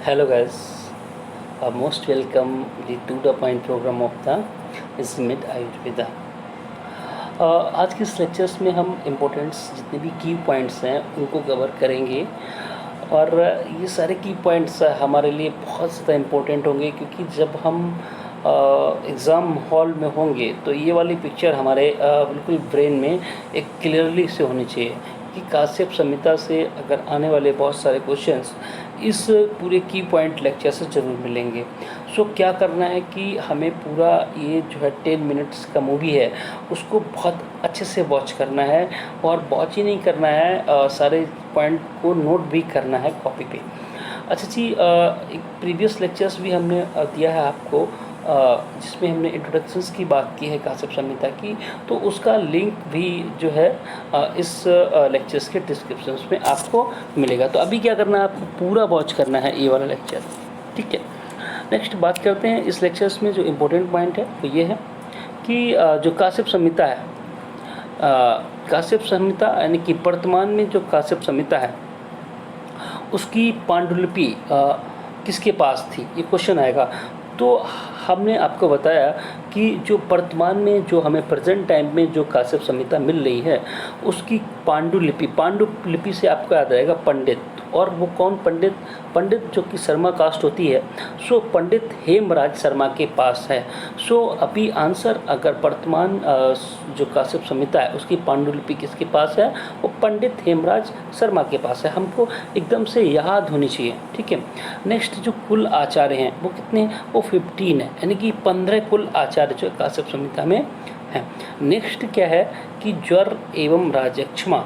Hello guys, most welcome to the point program of the Smith Ayurveda। आज के इस lectures में हम इम्पोर्टेंट्स जितने भी की पॉइंट्स हैं उनको कवर करेंगे और ये सारे की पॉइंट्स हमारे लिए बहुत ज़्यादा इम्पोर्टेंट होंगे क्योंकि जब हम एग्ज़ाम हॉल में होंगे तो ये वाली पिक्चर हमारे बिल्कुल ब्रेन में एक क्लियरली से होनी चाहिए कि काश्यप संहिता से अगर आने वाले बहुत सारे क्वेश्चंस इस पूरे की पॉइंट लेक्चर से ज़रूर मिलेंगे। सो क्या करना है कि हमें पूरा ये जो है 10 मिनट्स का मूवी है उसको बहुत अच्छे से वॉच करना है और वॉच ही नहीं करना है, सारे पॉइंट को नोट भी करना है कॉपी पे। अच्छा जी, एक प्रीवियस लेक्चर्स भी हमने दिया है आपको, जिसमें हमने इंट्रोडक्शंस की बात की है काश्यप संहिता की, तो उसका लिंक भी जो है इस लेक्चर्स के डिस्क्रिप्शन में आपको मिलेगा। तो अभी क्या करना है, आपको पूरा वॉच करना है ये वाला लेक्चर, ठीक है। नेक्स्ट बात करते हैं इस लेक्चर्स में जो इम्पोर्टेंट पॉइंट है वो ये है कि जो काश्यप संहिता है, काश्यप संहिता यानी कि वर्तमान में जो काश्यप संहिता है उसकी पांडुलिपि किसके पास थी, ये क्वेश्चन आएगा। तो हमने आपको बताया कि जो वर्तमान में जो हमें प्रेजेंट टाइम में जो काश्यप संहिता मिल रही है उसकी पांडुलिपि से आपको याद आएगा पंडित, और वो कौन पंडित, जो कि शर्मा कास्ट होती है, सो पंडित हेमराज शर्मा के पास है। सो अभी आंसर, अगर वर्तमान जो काश्यप संहिता है उसकी पांडुलिपि किसके पास है, वो पंडित हेमराज शर्मा के पास है। हमको एकदम से याद होनी चाहिए, ठीक है। नेक्स्ट जो कुल आचार्य हैं वो कितने, वो 15 है, यानी कि 15 कुल आचार्य जो काश्यप संहिता में है। नेक्स्ट क्या है कि ज्वर एवं राजक्षमा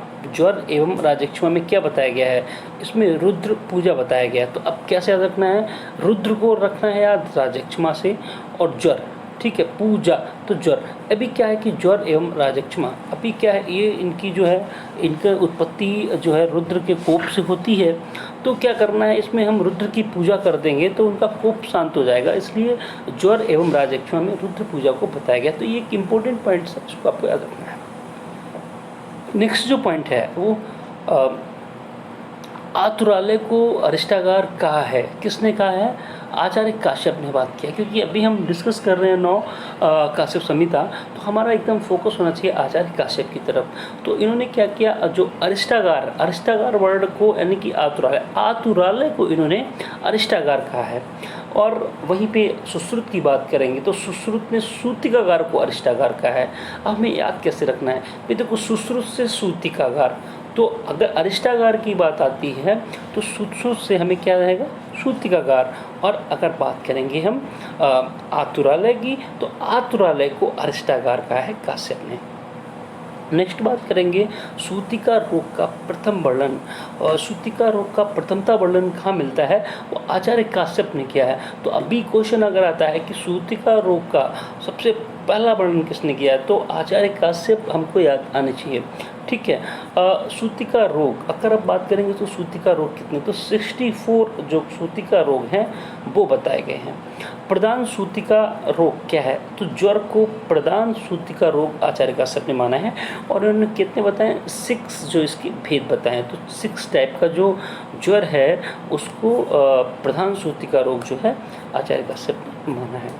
में क्या बताया गया है, इसमें रुद्र पूजा बताया गया है। तो अब कैसे याद रखना है, रुद्र को रखना है याद राजक्षमा से, और ज्वर, ठीक है, पूजा तो ज्वर। अभी क्या है कि ज्वर एवं राजक्षमा, अभी क्या है, ये इनकी जो है इनका उत्पत्ति जो है रुद्र के कोप से होती है। तो क्या करना है, इसमें हम रुद्र की पूजा कर देंगे तो उनका कोप शांत हो जाएगा, इसलिए ज्वर एवं राजक्षमा में रुद्र पूजा को बताया गया। तो ये एक इम्पोर्टेंट पॉइंट है, इसको आपको याद रखना है। नेक्स्ट जो पॉइंट है वो आतुरालय को अरिष्टागार कहा है, किसने कहा है, आचार्य काश्यप ने बात किया। क्योंकि अभी हम डिस्कस कर रहे हैं 9 काश्यप संहिता, तो हमारा एकदम फोकस होना चाहिए आचार्य काश्यप की तरफ। तो इन्होंने क्या किया, जो अरिष्टागार वर्ड को यानी कि आतुरालय को इन्होंने अरिष्टागार कहा है। और वहीं पे सुश्रुत की बात करेंगे तो सुश्रुत ने सूतिकागार को अरिष्टागार कहा है। अब हमें याद कैसे रखना है, भाई देखो सुश्रुत से सूतिकागार, तो अगर अरिष्टागार की बात आती है तो सुश्रुत से हमें क्या रहेगा, सूतिकागार। और अगर बात करेंगे हम आतुरालय की, तो आतुरालय को अरिष्टागार कहा है काश्यप ने। नेक्स्ट बात करेंगे सूतिका रोग का प्रथम वर्णन, और सूतिका रोग का प्रथमता वर्णन कहाँ मिलता है, वो आचार्य काश्यप ने किया है। तो अभी क्वेश्चन अगर आता है कि सूतिका रोग का सबसे पहला वर्णन किसने किया है, तो आचार्य काश्यप हमको याद आने चाहिए, ठीक है। सूतिका रोग अगर आप बात करेंगे तो सूतिका रोग कितने, तो 64 जो सूतिका रोग हैं वो बताए गए हैं। प्रधान सूतिका रोग क्या है, तो ज्वर को प्रधान सूतिका रोग आचार्य काश्यप ने माना है, और उन्होंने कितने बताए, 6 जो इसके भेद बताए। तो 6 टाइप का जो ज्वर है उसको प्रधान सूतिका रोग जो है आचार्य काश्यप ने माना है।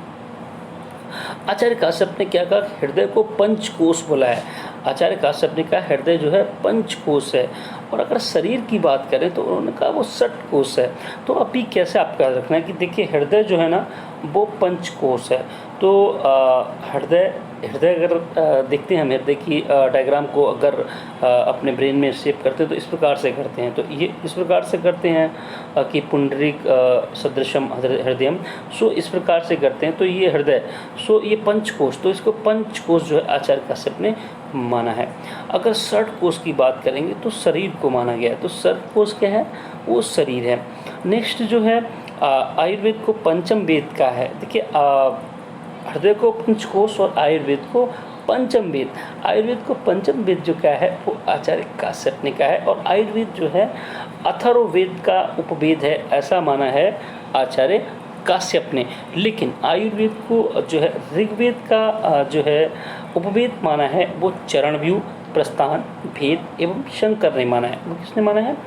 आचार्य काश्यप ने क्या कहा, हृदय को पंचकोश बोला है। आचार्य काश्यप ने कहा हृदय जो है पंचकोश है, और अगर शरीर की बात करें तो उन्होंने कहा वो षटकोश है। तो अभी कैसे आपको याद रखना है कि देखिए हृदय जो है ना वो पंचकोश है। तो हृदय अगर देखते हैं हम हृदय की डायग्राम को अगर अपने ब्रेन में शेप करते हैं तो इस प्रकार से करते हैं। तो ये इस प्रकार से करते हैं कि पुंडरीक सदृशम हृदयम, सो इस प्रकार से करते हैं। तो ये हृदय, सो ये पंचकोश, तो इसको पंचकोश जो है आचार्य काश्यप ने माना है। अगर षटकोश की बात करेंगे तो शरीर को माना गया है। तो षटकोश क्या है, वो शरीर है। नेक्स्ट जो है आयुर्वेद को पंचम वेद का है। देखिए हृदय को पंचकोश और आयुर्वेद को पंचम वेद, आयुर्वेद को पंचम वेद जो क्या है वो आचार्य काश्यप ने कहा है। और आयुर्वेद जो है अथर्ववेद का उपवेद है, ऐसा माना है आचार्य काश्यप ने। लेकिन आयुर्वेद को जो है ऋग्वेद का जो है उपवेद माना है वो चरणव्यूह, प्रस्थान, भेद एवं शंकर ने माना है। वो किसने माना है,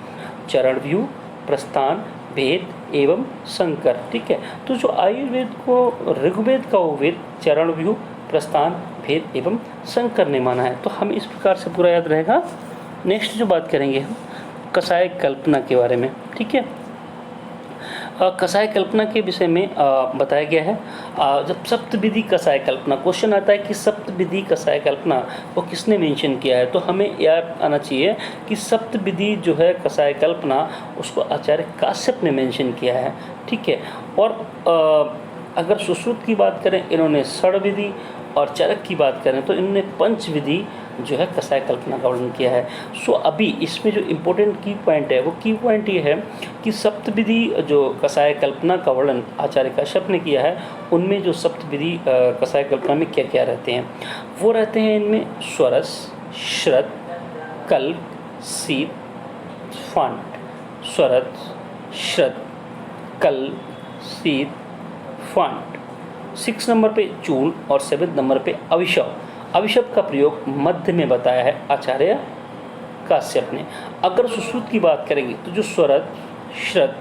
चरणव्यूह, प्रस्थान, भेद एवं संकर। ठीक है, तो जो आयुर्वेद को ऋग्वेद का वो वेद चरण व्यूह प्रस्थान भेद एवं संकर ने माना है। तो हमें इस प्रकार से पूरा याद रहेगा। नेक्स्ट जो बात करेंगे हम कषाय कल्पना के बारे में। ठीक है, कषाय कल्पना के विषय में बताया गया है। जब सप्तविधि कषाय कल्पना क्वेश्चन आता है कि सप्तविधि कषाय कल्पना वो किसने मेंशन किया है, तो हमें याद आना चाहिए कि सप्तविधि जो है कषाय कल्पना उसको आचार्य काश्यप ने मेंशन किया है। ठीक है, और अगर सुश्रुत की बात करें इन्होंने षड्विधि, और चरक की बात करें तो इन्होंने पंचविधि जो है कषाय कल्पना का वर्णन किया है। सो अभी इसमें जो इम्पोर्टेंट की पॉइंट है वो की पॉइंट ये है कि सप्तविधि जो कषाय कल्पना का वर्णन आचार्य काश्यप ने किया है, उनमें जो सप्तविधि कषाय कल्पना में क्या क्या रहते हैं, वो रहते हैं इनमें स्वरस, श्रद, कल्प, शीत, फांट। स्वरत, श्रद, कल्प, शीत, फांट। 6 नंबर पे चूर्ण और 7 नंबर पे अविशव। अविशव का प्रयोग मध्य में बताया है आचार्य काश्यप ने। अगर सुश्रुत की बात करेंगे तो जो स्वरत, श्रद,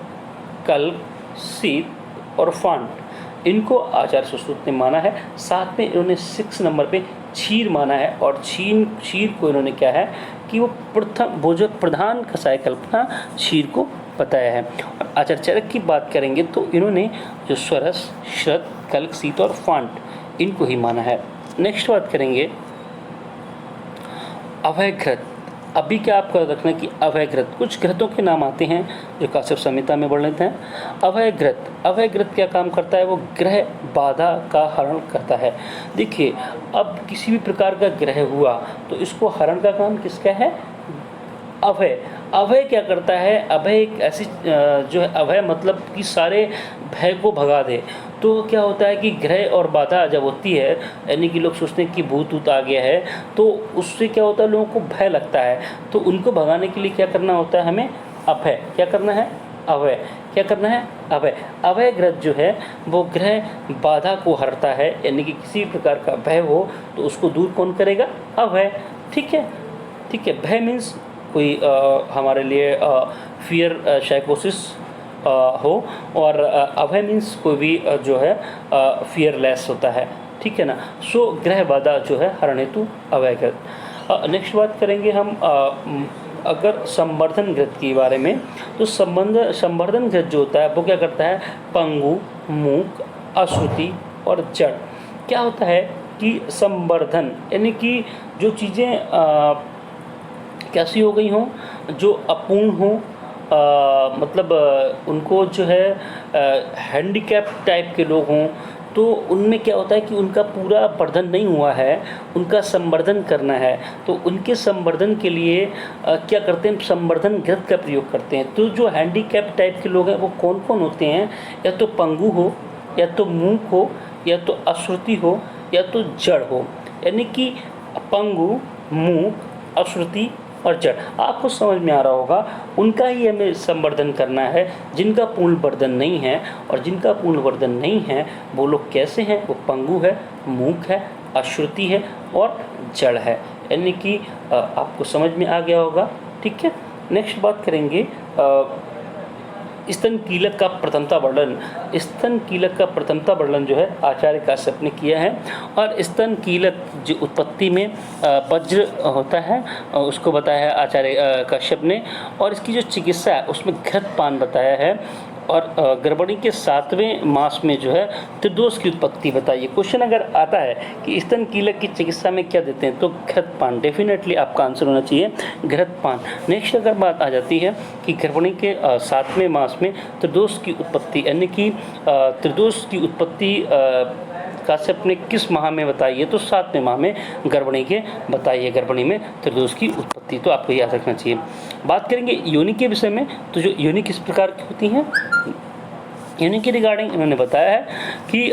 कल्प, शीत और फांट इनको आचार्य सुश्रुत ने माना है। साथ में इन्होंने 6 नंबर पे क्षीर माना है, और क्षीर को इन्होंने क्या है कि वो जो प्रधान कषाय कल्पना क्षीर को बताया है। और आचार्य चरक की बात करेंगे तो इन्होंने जो स्वरस, श्रद, कल्प, शीत और फांट इनको ही माना है। नेक्स्ट बात करेंगे अभयघृत। अभी क्या आपको रखना कि अभयघृत कुछ घृतों के नाम आते हैं जो काश्यप संहिता में वर्णित हैं। अभयघृत क्या काम करता है, वो ग्रह बाधा का हरण करता है। देखिए, अब किसी भी प्रकार का ग्रह हुआ तो इसको हरण का काम किसका है, अभय क्या करता है, अभय एक ऐसी जो है अभय मतलब कि सारे भय को भगा दे। तो क्या होता है कि ग्रह और बाधा जब होती है, यानी कि लोग सोचते हैं कि भूत ऊत आ गया है, तो उससे क्या होता है लोगों को भय लगता है। तो उनको भगाने के लिए क्या करना होता है, हमें अभय क्या करना है, अभय ग्रह जो है वो ग्रह बाधा को हरता है, यानी कि किसी प्रकार का भय हो तो उसको दूर कौन करेगा, अभय। ठीक है, भय मीन्स कोई हमारे लिए फियर साइकोसिस हो, और अभय मीन्स कोई भी जो है फियरलेस होता है। ठीक है ना। सो ग्रह बाधा जो है हरण हेतु अभय ग्रह। नेक्स्ट बात करेंगे हम अगर संवर्धन ग्रह के बारे में, तो संवर्धन ग्रह जो होता है वो क्या करता है, पंगु, मूक, अश्रुति और जड़। क्या होता है कि संवर्धन यानी कि जो चीज़ें कैसी हो गई हों, जो अपूर्ण हों, मतलब उनको जो है हैंडीकैप टाइप के लोग हों, तो उनमें क्या होता है कि उनका पूरा वर्धन नहीं हुआ है, उनका संवर्धन करना है। तो उनके संवर्धन के लिए क्या करते हैं, संवर्धन ग्रह का प्रयोग करते हैं। तो जो हैंडीकैप टाइप के लोग हैं वो कौन कौन होते हैं, या तो पंगु हो, या तो मूक हो, या तो अश्रुति हो, या तो जड़ हो। यानी कि पंगु, मूक, अश्रुति और जड़, आपको समझ में आ रहा होगा, उनका ही हमें संवर्धन करना है जिनका पूर्ण वर्धन नहीं है। और जिनका पूर्ण वर्धन नहीं है वो लोग कैसे हैं, वो पंगु है, मूक है, अश्रुति है और जड़ है। यानी कि आपको समझ में आ गया होगा। ठीक है, नेक्स्ट बात करेंगे स्तन कीलक का प्रथमता वर्णन। स्तन कीलक का प्रथमता वर्णन जो है आचार्य काश्यप ने किया है। और स्तन कीलक जो उत्पत्ति में वज्र होता है उसको बताया है आचार्य काश्यप ने। और इसकी जो चिकित्सा है उसमें घृतपान बताया है। और गर्भणी के 7वें मास में जो है त्रिदोष की उत्पत्ति बताइए। क्वेश्चन अगर आता है कि स्तन कीलक की चिकित्सा में क्या देते हैं, तो घृतपान डेफिनेटली आपका आंसर होना चाहिए, घृतपान। नेक्स्ट अगर बात आ जाती है कि गर्भणी के 7वें मास में त्रिदोष की उत्पत्ति, यानी कि त्रिदोष की उत्पत्ति काश्यप ने किस माह में बताई है, तो 7वें माह में गर्भणी के बताइए, गर्भणी में त्रिदोष की उत्पत्ति। तो आपको याद रखना चाहिए। बात करेंगे योनि के विषय में, तो जो योनि किस प्रकार की होती हैं, योनि के रिगार्डिंग इन्होंने बताया है कि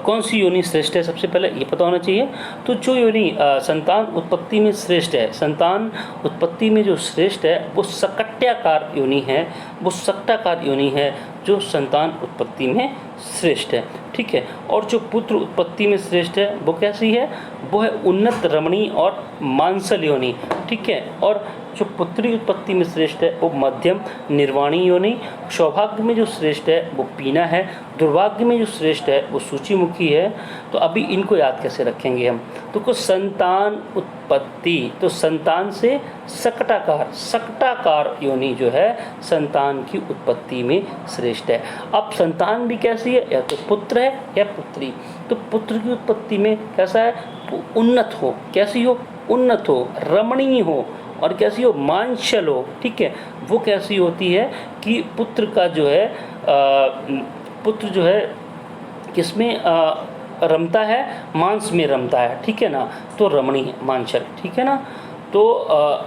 कौन सी योनि श्रेष्ठ है, सबसे पहले ये पता होना चाहिए। तो जो योनि संतान उत्पत्ति में श्रेष्ठ है, संतान उत्पत्ति में जो श्रेष्ठ है वो सकट्याकार योनि है, वो सक्टाकार योनि है जो संतान उत्पत्ति में श्रेष्ठ है। ठीक है, और जो पुत्र उत्पत्ति में श्रेष्ठ है वो कैसी है, वो है उन्नत रमणी और मांसल योनि। ठीक है, और जो पुत्री उत्पत्ति में श्रेष्ठ है वो मध्यम निर्वाणी योनि, सौभाग्य में जो श्रेष्ठ है वो पीना है, दुर्भाग्य में जो श्रेष्ठ है वो सूचीमुखी है। तो अभी इनको याद कैसे रखेंगे हम? तो कुछ संतान उत्पत्ति, तो संतान से सकटाकार योनि जो है संतान की उत्पत्ति में श्रेष्ठ है। अब संतान भी कैसी है? या तो पुत्र है या पुत्री। तो पुत्र की उत्पत्ति में कैसा है? उन्नत हो। कैसी हो? उन्नत हो, रमणीय हो, और कैसी हो? मांसल हो। ठीक है, वो कैसी होती है कि पुत्र का जो है पुत्र जो है किसमें रमता है? मांस में रमता है। ठीक है ना, तो रमणीय, मांसल। ठीक है ना, तो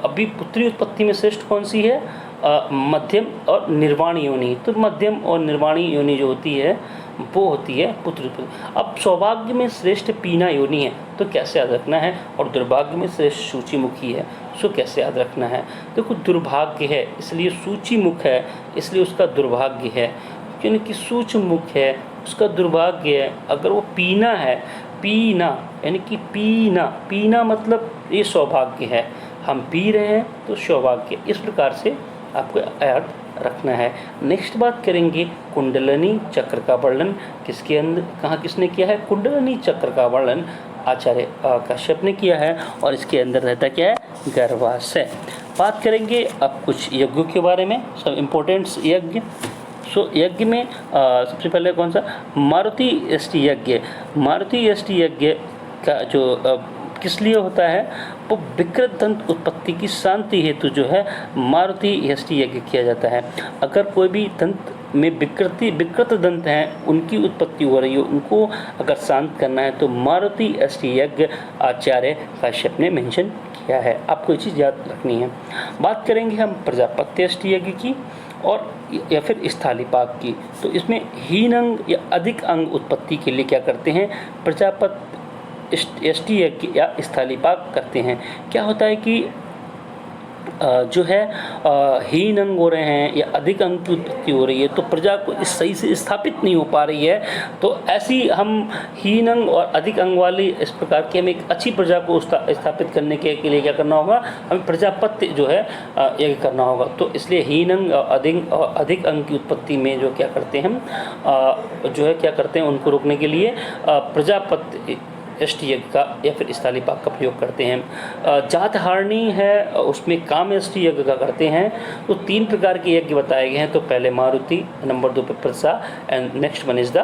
अभी पुत्री उत्पत्ति में श्रेष्ठ कौन सी है? मध्यम और निर्वाणी योनि। तो मध्यम और निर्वाणी योनि जो होती है वो होती है पुत्र उत्पत्ति। अब सौभाग्य में श्रेष्ठ पीना योनि है, तो कैसे याद रखना है? और दुर्भाग्य में श्रेष्ठ सूचीमुखी है, सो कैसे याद रखना है? देखो, दुर्भाग्य है इसलिए सूचीमुख है, इसलिए उसका दुर्भाग्य है, क्योंकि सूचमुख है उसका दुर्भाग्य है। अगर वो पीना है, पीना यानी कि पीना मतलब ये सौभाग्य है, हम पी रहे हैं तो सौभाग्य। इस प्रकार से आपको याद रखना है। नेक्स्ट बात करेंगे कुंडलिनी चक्र का वर्णन किसके अंदर, कहाँ किसने किया है? कुंडलिनी चक्र का वर्णन आचार्य कश्यप ने किया है, और इसके अंदर रहता क्या है? गर्भाशय। बात करेंगे अब कुछ यज्ञों के बारे में, सब इम्पोर्टेंट्स यज्ञ। सो यज्ञ में सबसे पहले कौन सा? मारुति यष्टि यज्ञ। मारुति यष्टि यज्ञ का जो किस लिए होता है? वो विकृत दंत उत्पत्ति की शांति हेतु जो है मारुति यष्टि यज्ञ किया जाता है। अगर कोई भी दंत में विकृत दंत हैं, उनकी उत्पत्ति हो रही हो, उनको अगर शांत करना है तो मारुति यष्टि यज्ञ आचार्य कश्यप ने मेंशन किया है। आपको ये चीज़ याद रखनी है। बात करेंगे हम प्रजापत्य यष्टि यज्ञ की और या फिर स्थालीपाक की। तो इसमें हीन अंग या अधिक अंग उत्पत्ति के लिए क्या करते हैं? प्रजापत्य यष्टि यज्ञ या स्थालीपाक करते हैं। क्या होता है कि जो है हीन अंग हो रहे हैं या अधिक अंग की उत्पत्ति हो रही है, तो प्रजा को इस सही से स्थापित नहीं हो पा रही है। तो ऐसी हम हीन अंग और अधिक अंग वाली इस प्रकार की हमें एक अच्छी प्रजा को स्थापित करने के लिए क्या करना होगा? हमें प्रजापत्य जो है यज्ञ करना होगा। तो इसलिए हीन अंग और अधिक अंग की उत्पत्ति में जो क्या करते हैं हम जो है क्या करते हैं, उनको रोकने के लिए प्रजापत्य यष्टि यज्ञ का या फिर स्थालीपाक का प्रयोग करते हैं। जातहारणी है, उसमें काम यष्टि यज्ञ का करते हैं। तो 3 प्रकार के यज्ञ बताए गए हैं। तो पहले मारुति, नंबर 2 पे प्रसा, and next one is the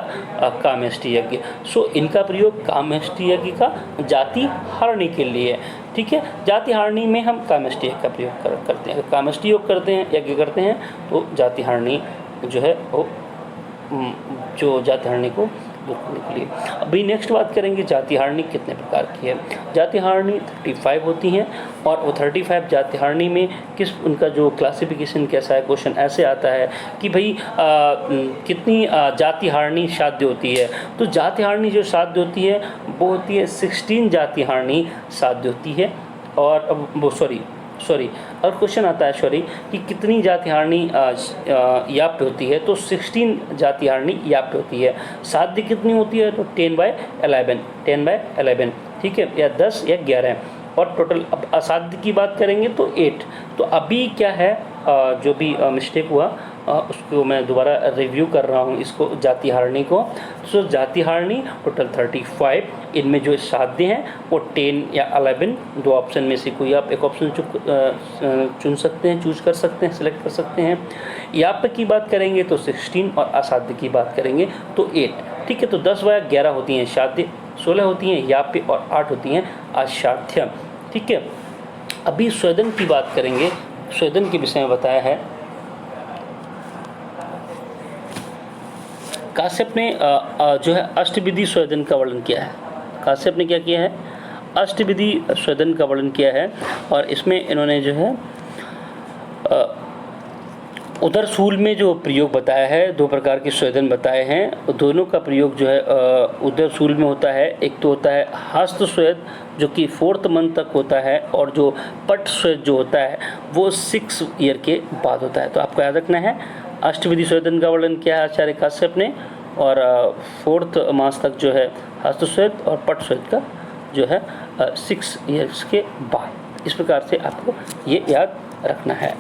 काम यष्टि यज्ञ। सो इनका प्रयोग काम यष्टि यज्ञ का जाति हारणी के लिए। ठीक है, जाति हारणी में हम काम यष्टि यज्ञ का प्रयोग करते हैं। काम यष्टि यज्ञ करते हैं तो जाति हारणी जो है वो जो जाति हारणी को रोकने के लिए। अभी नेक्स्ट बात करेंगे जाति हारणी कितने प्रकार की है। जाति हारणी 35 होती हैं, और वो 35 जाति हारणी में किस उनका जो क्लासिफिकेशन कैसा है? क्वेश्चन ऐसे आता है कि भाई कितनी जाति हारणी साध्य होती है? तो जाति हारणी जो साध्य होती है वो होती है 16 जाति हारणी साध्य होती है। और वो सॉरी और क्वेश्चन आता है कि कितनी जाति हारणी याप्य होती है? तो 16 जाति हारणी याप्य होती है। साध्य कितनी होती है? तो 10/11। ठीक है, या 10 या 11। और टोटल अब असाध्य की बात करेंगे तो 8। तो अभी क्या है जो भी मिस्टेक हुआ उसको मैं दोबारा रिव्यू कर रहा हूँ, इसको जाति हारणी को। सो जाति हारणी टोटल 35, इनमें जो साध्य हैं वो 10 या 11, 2 ऑप्शन में से कोई आप एक ऑप्शन चुन सकते हैं, चूज कर सकते हैं, सेलेक्ट कर सकते हैं। याप की बात करेंगे तो 16 और असाध्य की बात करेंगे तो 8। ठीक है, तो 10/11 होती हैं साध्य, 16 होती हैं याप्य और 8 होती हैं असाध्य। ठीक है, अभी स्वेदन की बात करेंगे। स्वेदन के विषय में बताया है काश्यप ने जो है अष्टविधि स्वेदन का वर्णन किया है। काश्यप ने क्या किया है? अष्टविधि स्वेदन का वर्णन किया है, और इसमें इन्होंने जो है उदरशूल में जो प्रयोग बताया है, 2 प्रकार के स्वेदन बताए हैं। दोनों का प्रयोग जो है उदरशूल में होता है। एक तो होता है हस्त स्वेद जो कि 4th मंथ तक होता है, और जो पट स्वेद जो होता है वो 6 ईयर के बाद होता है। तो आपको याद रखना है अष्टविधि स्वेदन का वर्णन किया है आचार्य काश्यप ने, और 4th मास तक जो है हस्त स्वेद और पट स्वेद का जो है 6 ईयर्स के बाद। इस प्रकार से आपको ये याद रखना है।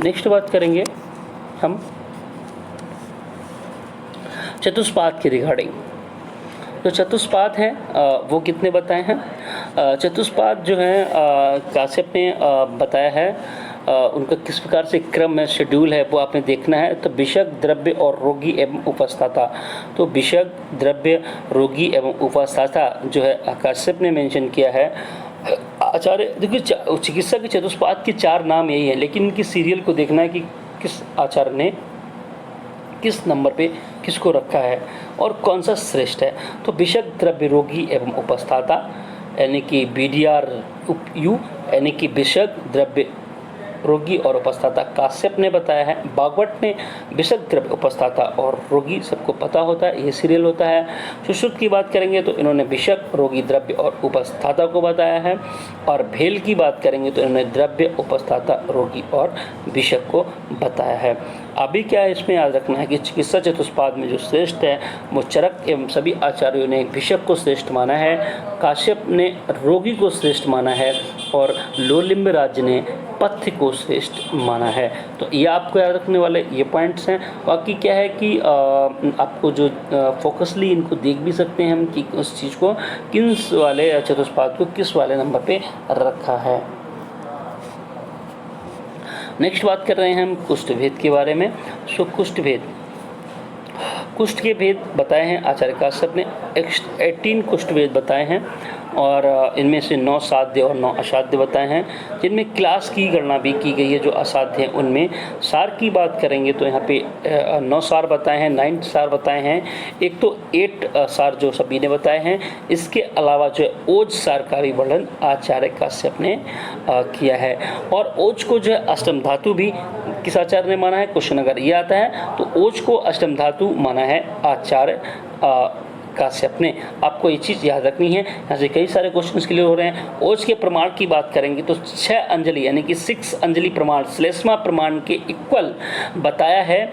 नेक्स्ट बात करेंगे हम चतुष्पाद के रिगार्डिंग। जो चतुष्पाद हैं वो कितने बताए हैं? चतुष्पाद जो हैं काश्यप ने बताया है, उनका किस प्रकार से क्रम है, शेड्यूल है, वो आपने देखना है। तो विषक, द्रव्य और रोगी एवं उपस्थाता। तो विषक, द्रव्य, रोगी एवं उपस्थाता जो है काश्यप ने मेंशन किया है। आचार्य देखिए, चिकित्सा के चतुष्पाद के 4 नाम यही है, लेकिन इनकी सीरियल को देखना है कि किस आचार्य ने किस नंबर पे किसको रखा है और कौन सा श्रेष्ठ है। तो विषक, द्रव्य, रोगी एवं उपस्थाता यानी कि BDRU यानी कि विषक, द्रव्य, रोगी और उपस्थाता काश्यप ने बताया है। भागवत ने विषक, द्रव्य, उपस्थाता और रोगी सबको पता होता है, ये सीरियल होता है। सुश्रुत की बात करेंगे तो इन्होंने विषक, रोगी, द्रव्य और उपस्थाता को बताया है। और भेल की बात करेंगे तो इन्होंने द्रव्य, उपस्थाता, रोगी और विषक को बताया है। अभी क्या है इसमें याद रखना है कि चिकित्सा चतुष्पाद में जो श्रेष्ठ है वो चरक एवं सभी आचार्यों ने विषक को श्रेष्ठ माना है, काश्यप ने रोगी को श्रेष्ठ माना है और लोलिम्ब राज्य ने पथ्य को श्रेष्ठ माना है। तो ये आपको याद रखने वाले ये पॉइंट्स हैं। बाकी क्या है कि आपको जो फोकसली इनको देख भी सकते हैं हम कि उस चीज़ को किस वाले चतुष्पाद को किस वाले नंबर पे रखा है। नेक्स्ट बात कर रहे हैं हम कुष्ठ भेद के बारे में। सो कुष्ठ भेद, कुष्ठ के भेद बताए हैं आचार्य काश्यप ने। 18 कुष्ठ भेद बताए हैं और इनमें से 9 साध्य और 9 असाध्य बताए हैं, जिनमें क्लास की गणना भी की गई है। जो असाध्य हैं उनमें सार की बात करेंगे तो यहाँ पे 9 सार बताए हैं, 9 सार बताए हैं। एक तो 8 सार जो सभी ने बताए हैं, इसके अलावा जो है ओज सार का भी वर्णन आचार्य काश्यप ने किया है। और ओज को जो है अष्टम धातु भी किस आचार्य ने माना है? क्वेश्चन अगर ये आता है तो ओज को अष्टम धातु माना है आचार्य काश्यप ने। आपको ये चीज़ याद रखनी है, यहाँ से कई सारे क्वेश्चंस क्लियर हो रहे हैं। ओज के प्रमाण की बात करेंगे तो 6 अंजलि यानी कि 6 अंजलि प्रमाण श्लेष्मा प्रमाण के इक्वल बताया है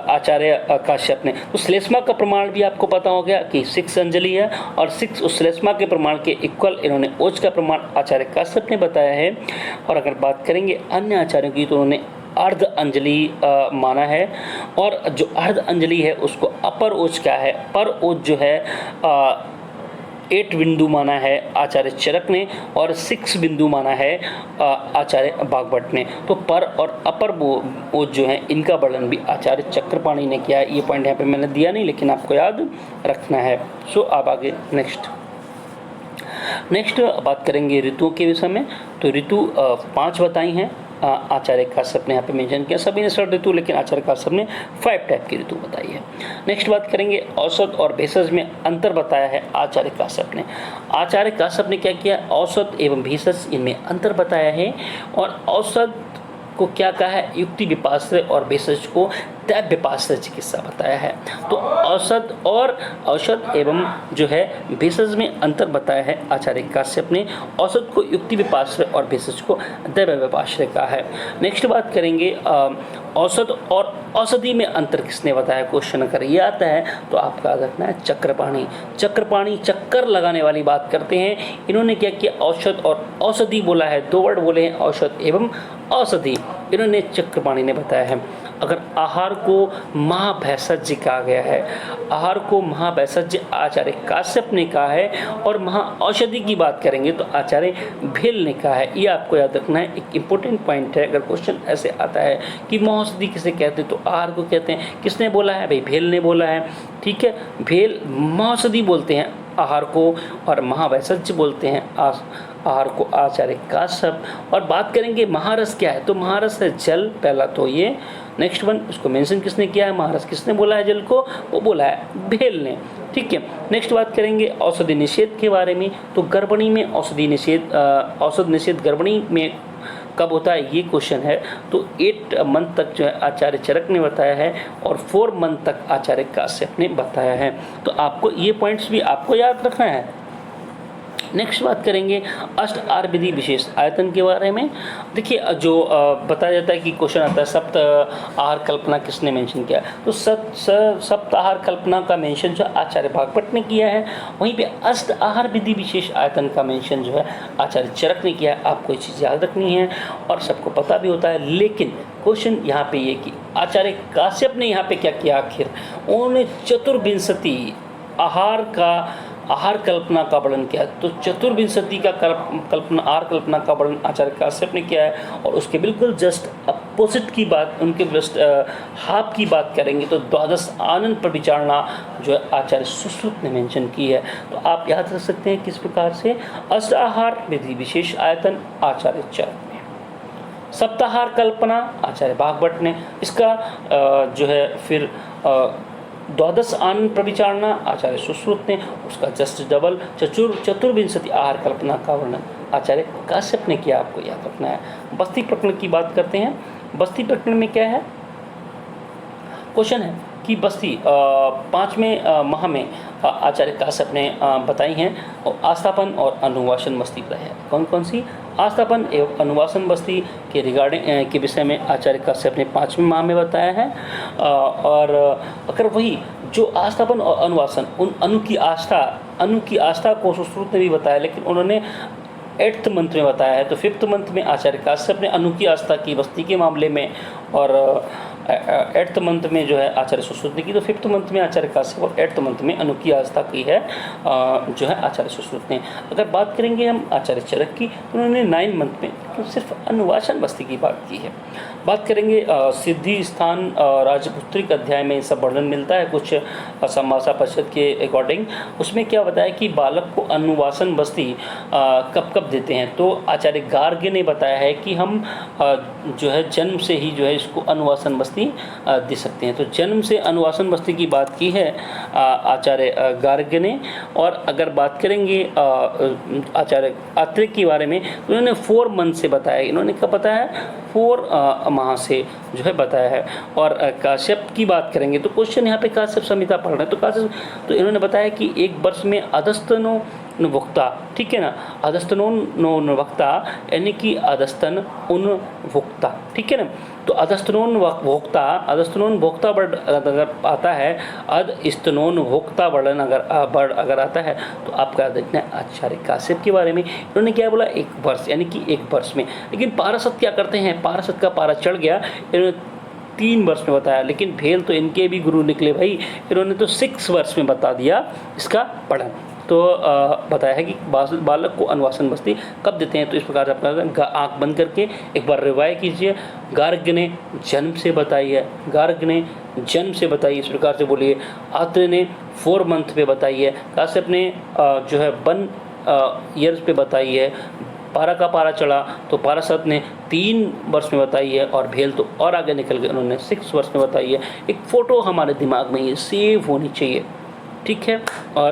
आचार्य काश्यप ने। तो श्लेष्मा का प्रमाण भी आपको पता हो गया कि 6 अंजलि है और 6 उस श्लेष्मा के प्रमाण के इक्वल इन्होंने ओज का प्रमाण आचार्य काश्यप ने बताया है। और अगर बात करेंगे अन्य आचार्यों की तो उन्होंने अर्ध अंजलि माना है। और जो अर्ध अंजलि है उसको अपर ओज क्या है? पर ओज जो है 8 बिंदु माना है आचार्य चरक ने और 6 बिंदु माना है आचार्य भागवत ने। तो पर और अपर ओज जो है इनका वर्णन भी आचार्य चक्रपाणि ने किया है। ये पॉइंट यहाँ पे मैंने दिया नहीं, लेकिन आपको याद रखना है। सो आप आगे नेक्स्ट बात करेंगे ऋतुओं के विषय में। तो ऋतु 5 बताई हैं आचार्य काश्यप ने यहाँ पे मेंशन किया। सभी ने 6 ऋतु, लेकिन आचार्य काश्यप ने 5 टाइप की ऋतु बताई है। नेक्स्ट बात करेंगे औसत और भेषज में अंतर बताया है आचार्य काश्यप ने। आचार्य काश्यप ने क्या किया? औसत एवं भेषज इनमें अंतर बताया है। और औसत को क्या कहा है? युक्ति विपाश्रय और भेषज को दैव विपाश्रय चिकित्सा बताया है। तो औसत और औषध एवं जो है भेषज में अंतर बताया है आचार्य काश्यप ने। औसत को युक्ति विपाश्रय और भेषज को दैव विपाश्रय कहा है। नेक्स्ट बात करेंगे औसत और औषधि में अंतर किसने बताया? क्वेश्चन अगर ये आता है तो आपका याद रखना है चक्रपाणि। चक्रपाणि चक्कर लगाने वाली बात करते हैं। इन्होंने क्या किया? औषध और औषधि बोला है, 2 वर्ड बोले हैं, औषध एवं औषधि, इन्होंने चक्रपाणि ने बताया है। अगर आहार को महाभैषज्य कहा गया है, आहार को महाभैषज्य आचार्य काश्यप ने कहा है। और महाऔषधि की बात करेंगे तो आचार्य भेल ने कहा है। ये आपको याद रखना है, एक इम्पोर्टेंट पॉइंट है। अगर क्वेश्चन ऐसे आता है कि महाऔषधि किसे कहते हैं तो आहार को कहते हैं। किसने बोला है? भाई भेल ने बोला है। ठीक है, भेल महाऔषधि बोलते हैं आहार को और महाभैषज्य बोलते हैं आहार को आचार्य काश्यप। और बात करेंगे महारस क्या है? तो महारस है जल, पहला तो ये। नेक्स्ट वन, उसको मेंशन किसने किया है? महारस किसने बोला है जल को? वो बोला है भेल ने। ठीक है, नेक्स्ट बात करेंगे औषधि निषेध के बारे में। तो गर्भिणी में औषधि निषेध, औषध निषेध गर्भिणी में कब होता है? ये क्वेश्चन है। तो 8 मंथ तक जो है आचार्य चरक ने बताया है और 4 मंथ तक आचार्य काश्यप ने बताया है। तो आपको ये पॉइंट्स भी आपको याद रखना है। नेक्स्ट बात करेंगे अष्ट आहार विधि विशेष आयतन के बारे में। देखिए जो बताया जाता है कि क्वेश्चन आता है सप्त आहार कल्पना किसने मेंशन किया, तो सप्त आहार कल्पना का मेंशन जो आचार्य भागवत ने किया है, वहीं पे अष्ट आहार विधि विशेष आयतन का मेंशन जो है आचार्य चरक ने किया है। आपको ये चीज़ याद रखनी है और सबको पता भी होता है, लेकिन क्वेश्चन यहाँ पे ये कि आचार्य काश्यप ने यहाँ पे क्या किया, आखिर उन्होंने चतुर्विंशति आहार कल्पना का वर्णन किया। तो चतुर्विंशति का आहार कल्पना का वर्णन आचार्य काश्यप ने किया है, और उसके बिल्कुल जस्ट अपोजिट की बात, उनके जस्ट हाफ की बात करेंगे तो द्वादश आनंद पर विचारणा जो है आचार्य सुश्रुत ने मेंशन की है। तो आप याद रख सकते हैं किस प्रकार से, अष्टाहार विधि विशेष आयतन आचार्य चरक ने, सप्ताहार कल्पना आचार्य भागवत ने, इसका जो है फिर द्वादश आनंद प्रविचारणा आचार्य सुश्रुत ने, उसका जस्ट डबल चतुर्विंशति आहार कल्पना का वर्णन आचार्य काश्यप ने किया। आपको याद रखना है। बस्ती प्रकरण की बात करते हैं। बस्ती प्रकरण में क्या है, क्वेश्चन है कि बस्ती पाँचवें माह में आचार्य काश्यप ने बताई हैं, और आस्थापन और अनुवासन बस्ती बताई है। कौन कौन सी, आस्थापन एवं अनुवासन बस्ती के रिगार्डिंग के विषय में आचार्य काश्यप ने पाँचवें माह में बताया है। और अगर वही जो आस्थापन और अनुवासन, उन अनु की आस्था को सुश्रुत ने भी बताया, लेकिन उन्होंने 8th मंथ में बताया है। तो 5th मंथ में आचार्य काश्यप ने अनु की आस्था की बस्ती के मामले में, और 8th मंथ में जो है आचार्य सुश्रुत ने की। तो 5th मंथ में आचार्य काश्यप और 8th मंथ में अनु की आस्था की है जो है आचार्य सुश्रुत ने। अगर बात करेंगे हम आचार्य चरक की, तो उन्होंने 9 मंथ में तो सिर्फ अनुवासन बस्ती की बात की है। बात करेंगे सिद्धि स्थान राजपुत्रिक अध्याय में सब वर्णन मिलता है कुछ समासा परिषद के अकॉर्डिंग। उसमें क्या बताया कि बालक को अनुवासन बस्ती कब कब देते हैं, तो आचार्य गार्ग्य ने बताया है कि हम जो है जन्म से ही जो है इसको अनुवासन बस्ती दे सकते हैं। तो जन्म से अनुवासन बस्ती की बात की है आचार्य गार्ग्य ने। और अगर बात करेंगे आचार्य अत्रि के बारे में, तो उन्होंने 4 मंथ से बताया। इन्होंने कब बताया है, 4 माह से जो है बताया है। और काश्यप की बात करेंगे तो क्वेश्चन यहाँ पे काश्यप संहिता पढ़ रहे हैं, तो काश्यप तो इन्होंने बताया कि 1 वर्ष में अधस्तनो वक्ता, ठीक है ना, अधस्तनोन वक्ता यानी कि अधस्तन उन वक्ता, ठीक है ना। तो अधस्तनोन भोक्ता वर्ड अगर आता है, अधस्तनोन भोक्ता वर्णन अगर आता है, तो आपका देखना है आचार्य काश्यप के बारे में। इन्होंने क्या बोला, 1 वर्ष यानी कि 1 वर्ष में। लेकिन पाराशर क्या करते हैं, पाराशर का पारा चढ़ गया, इन्होंने 3 वर्ष में बताया। लेकिन फेल तो इनके भी गुरु निकले भाई, इन्होंने तो 6 वर्ष में बता दिया इसका पढ़न। तो बताया है कि बालक को अनुवासन बस्ती कब देते हैं। तो इस प्रकार से अपना आँख बंद करके एक बार रिवाय कीजिए। गार्ग्य ने जन्म से बताई है, गार्ग्य ने जन्म से बताई, इस प्रकार से बोलिए। अत्रि ने 4 मंथ पे बताई है, काश्यप ने जो है 1 ईयर्स पे बताई है। पारा का पारा चढ़ा तो पाराशर ने 3 वर्ष में बताई है, और भेल तो और आगे निकल गए, उन्होंने 6 वर्ष में बताई है। एक फ़ोटो हमारे दिमाग में ये सेव होनी चाहिए, ठीक है। और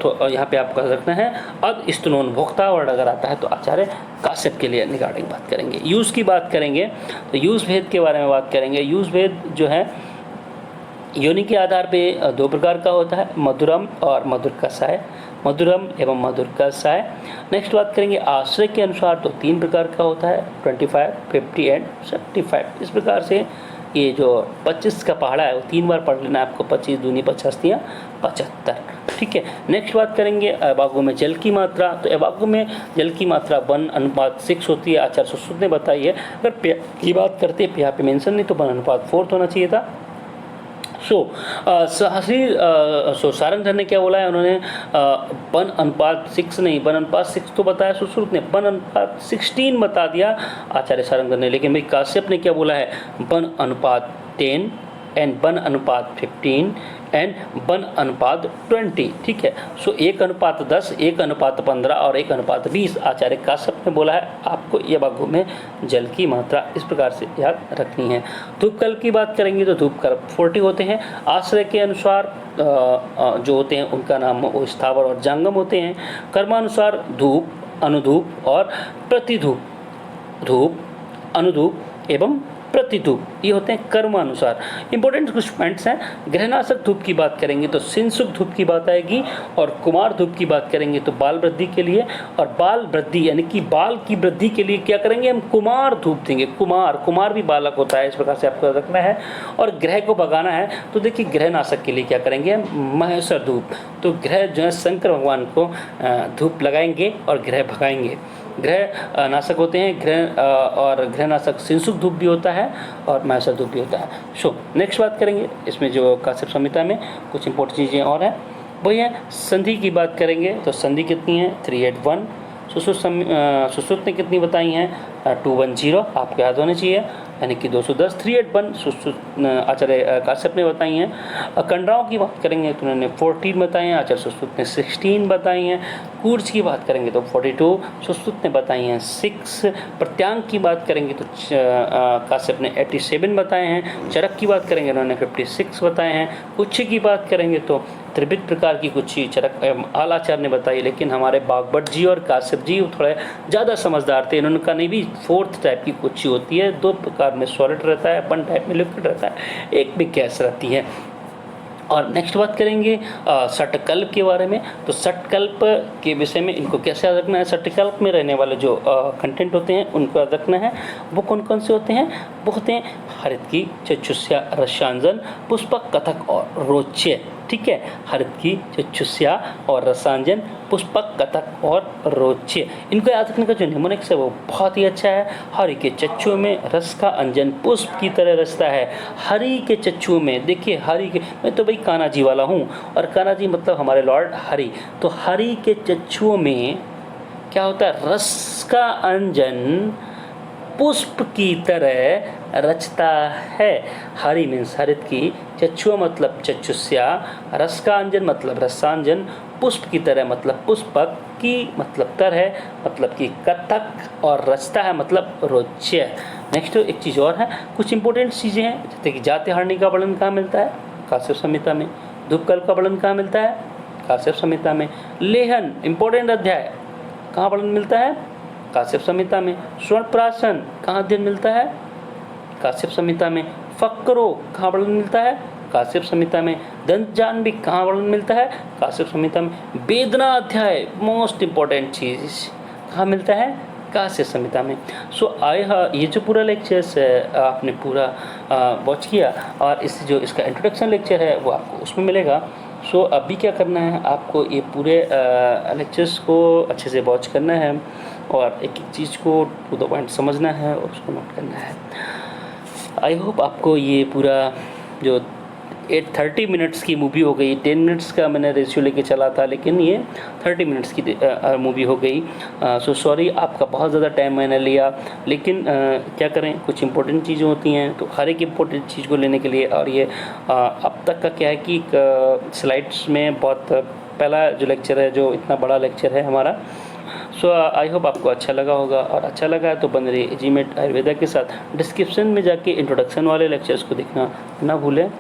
तो यहाँ पे आपका रखना है अधस्तनोन भोक्ता वर्ड अगर आता है तो आचार्य काश्यप के लिए रिगार्डिंग बात करेंगे। यूज़ की बात करेंगे तो यूज़ भेद के बारे में बात करेंगे। यूज़ भेद जो है योनि के आधार पे 2 प्रकार का होता है, मधुरम और मधुर कषाय, मधुरम एवं मधुर कषाय। नेक्स्ट बात करेंगे आश्रय के अनुसार तो 3 प्रकार का होता है, 25, 50 एंड 75। इस प्रकार से ये जो 25 का पहाड़ा है वो 3 बार पढ़ लेना आपको, 25 दूनी 50 या 75, ठीक है। नेक्स्ट बात करेंगे अवागो में जल की मात्रा। तो अवागो में जल की मात्रा 1:6 होती है, आचार्य सुश्रुत ने बताई है। अगर पेय की बात करते हैं, यहाँ पे मेंशन नहीं तो 1:4 होना चाहिए था। सारंगधर ने क्या बोला है, उन्होंने 1:6 नहीं 1:6 तो बताया सुश्रुत ने, 1:16 बता दिया आचार्य सारंगधर ने। लेकिन भाई काश्यप ने क्या बोला है, 1:10 एंड 1:15 एंड 1:20, ठीक है। 1:10, 1:15 और 1:20 आचार्य काश्यप ने बोला है। आपको ये अवागो में जल की मात्रा इस प्रकार से याद रखनी है। धूपकल्प की बात करेंगे तो धूपकल्प 40 होते हैं। आश्रय के अनुसार जो होते हैं उनका नाम वो स्थावर और जांगम होते हैं। कर्मानुसार धूप, अनुधूप और प्रतिधूप, धूप, अनुधूप एवं प्रति धूप, ये होते हैं कर्मानुसार। इंपॉर्टेंट कुछ पॉइंट्स हैं। ग्रहनाशक धूप की बात करेंगे तो सिंसुक धूप की बात आएगी, और कुमार धूप की बात करेंगे तो बाल वृद्धि के लिए, और बाल वृद्धि यानी कि बाल की वृद्धि के लिए क्या करेंगे हम, कुमार धूप देंगे। कुमार भी बालक होता है, इस प्रकार से आपको रखना है। और ग्रह को भगाना है तो देखिए ग्रहनाशक के लिए क्या करेंगे, महेश्वर धूप। तो ग्रह जो है शंकर भगवान को धूप लगाएंगे और ग्रह भगाएंगे। ग्रह नाशक होते हैं, ग्रह और ग्रहनाशक सिंसुक धूप भी होता है और महेश्वर धूप भी होता है। सो नेक्स्ट बात करेंगे इसमें जो काश्यप संहिता में कुछ इंपॉर्टेंट चीज़ें और हैं, वही है संधि की बात करेंगे तो संधि कितनी है 381। सुश्रुत ने कितनी बताई हैं 210, आपको याद होने चाहिए, यानी कि 210। 381 सुश्रुत आचार्य काश्यप ने बताई हैं। कंडराओं की बात करेंगे तो उन्होंने 14 बताई हैं, आचार्य सुश्रुत ने 16 बताई हैं। कूर्च की बात करेंगे तो 42 सुश्रुत ने बताई हैं 6। प्रत्यांग की बात करेंगे तो काश्यप ने 87 बताए हैं। चरक की बात करेंगे उन्होंने 56 बताए हैं। कुच्छ की बात करेंगे तो त्रिविध प्रकार की कुच्छी चरक आलाचार्य ने बताई, लेकिन हमारे बागभट्ट जी और काश्यप जी थोड़े ज़्यादा समझदार थे, इन्होंने कहा नहीं भी 4th टाइप की कुच्छी होती है, 2 प्रकार में सॉलिड रहता है, 1 टाइप में लिक्विड रहता है, एक में गैस रहती है। और नेक्स्ट बात करेंगे षटकल्प के बारे में। तो षटकल्प के विषय में इनको कैसे याद रखना है, षटकल्प में रहने वाले जो कंटेंट होते हैं उनको याद रखना है। वो कौन कौन से होते हैं, वो होते हैं हरितकी, चक्षुष्या, रसांजन, पुष्पक, कथक और रोच्य। ठीक है, हरितकी, चक्षुष्या और रसांजन, पुष्पक, कथक और रोच्य। इनको याद रखने का जो निमोनिक्स है वो बहुत ही अच्छा है। हरि के चक्षुओं में रस का अंजन पुष्प की तरह रसता है। हरि के चक्षुओं में, देखिए हरि के, मैं तो भाई कान्हा जी वाला हूँ, और कान्हा जी मतलब हमारे लॉर्ड हरि। तो हरि के चक्षुओं में क्या होता है, रस का अंजन पुष्प की तरह रचता है। हरि मीन्स हरित की, चक्षुआ मतलब चक्षुष्या, रस का अंजन मतलब रसांजन, पुष्प की तरह मतलब पुष्पक, की मतलब तरह मतलब कि कथक, और रचता है मतलब रोच्य। नेक्स्ट एक चीज़ और है, कुछ इंपॉर्टेंट चीज़ें हैं, जैसे कि जातिहारणी का वर्णन कहाँ मिलता है, काश्यप संहिता में। धूपकल्प का वर्णन कहाँ मिलता है, काश्यप संहिता में। लेहन इंपॉर्टेंट अध्याय कहाँ वर्णन मिलता है, काश्यप संहिता में। स्वर्णप्राशन कहाँ अध्ययन मिलता है, काश्यप संहिता में। फक्रो कहाँ वर्णन मिलता है, काश्यप संहिता में। दंत जाह्नवी कहाँ वर्णन मिलता है, काश्यप संहिता में। वेदना अध्याय मोस्ट इंपॉर्टेंट चीज़ कहाँ मिलता है, काश्यप संहिता में। सो ये जो पूरा लेक्चर्स आपने पूरा वॉच किया, और इस जो इसका इंट्रोडक्शन लेक्चर है वो आपको उसमें मिलेगा। सो अभी क्या करना है, आपको ये पूरे लेक्चर्स को अच्छे से वॉच करना है और एक एक चीज़ को टू द पॉइंट समझना है और उसको नोट करना है। आई होप आपको ये पूरा जो 30 मिनट्स की मूवी हो गई, 10 मिनट्स का मैंने रेशियो लेके चला था, लेकिन ये 30 मिनट्स की मूवी हो गई। सो सॉरी, आपका बहुत ज़्यादा टाइम मैंने लिया, लेकिन क्या करें, कुछ इंपॉर्टेंट चीज़ें होती हैं, तो हर एक इंपॉर्टेंट चीज़ को लेने के लिए। और ये अब तक का क्या है कि स्लाइड्स में बहुत पहला जो लेक्चर है, जो इतना बड़ा लेक्चर है हमारा। सो आई होप आपको अच्छा लगा होगा, और अच्छा लगा है तो बन रही एजीमेट आयुर्वेदा के साथ डिस्क्रिप्शन में जाके इंट्रोडक्शन वाले लेक्चर्स को देखना ना भूलें।